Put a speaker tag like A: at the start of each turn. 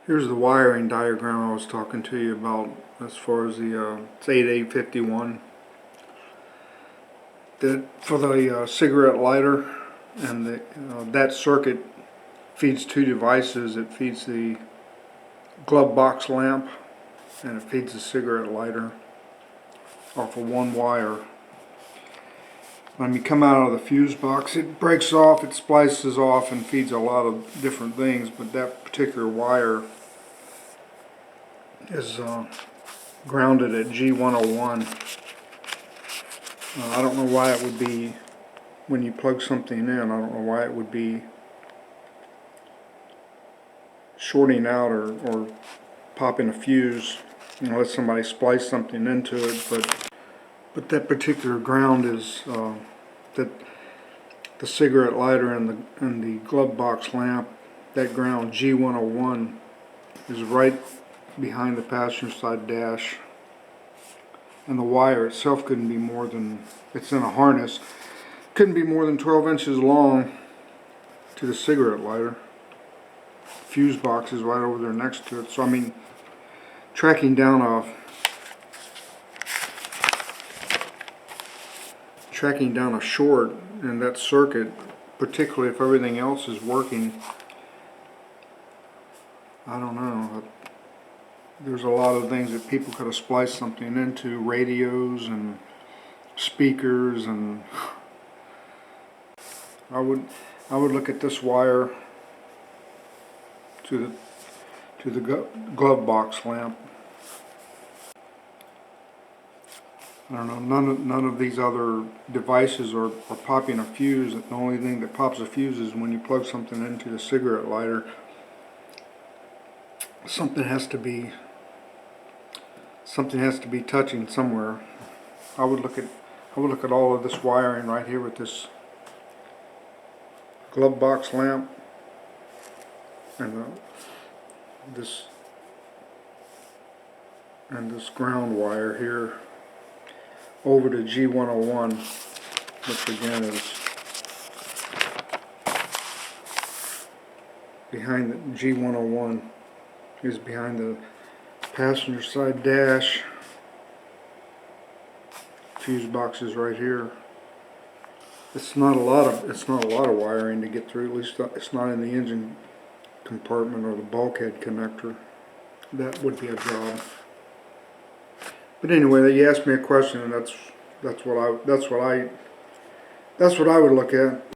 A: Here's the wiring diagram I was talking to you about as far as the it's 8851. For the cigarette lighter, and that circuit feeds two devices. It feeds the glove box lamp and it feeds the cigarette lighter off of one wire. When you come out of the fuse box, it breaks off, it splices off and feeds a lot of different things, but that particular wire is grounded at G101. I don't know why it would be, when you plug something in, I don't know why it would be shorting out or popping a fuse unless somebody spliced something into it, but that particular ground is that the cigarette lighter and the glove box lamp, that ground G101 is right behind the passenger side dash, and the wire itself couldn't be more than, it's in a harness, couldn't be more than 12 inches long to the cigarette lighter. Fuse box is right over there next to it. So I mean, tracking down a short in that circuit, particularly if everything else is working, I don't know. There's a lot of things that people could have spliced something into, radios and speakers, and I would look at this wire to the glove box lamp. I don't know, none of these other devices are popping a fuse. The only thing that pops a fuse is when you plug something into the cigarette lighter. Something has to be touching somewhere. I would look at all of this wiring right here with this glove box lamp and this ground wire here over to G101, which again is behind the G101 is behind the passenger side dash. Fuse box is right here. It's not a lot of wiring to get through. At least it's not in the engine compartment or the bulkhead connector. That would be a job. But anyway, you asked me a question, and that's what I would look at.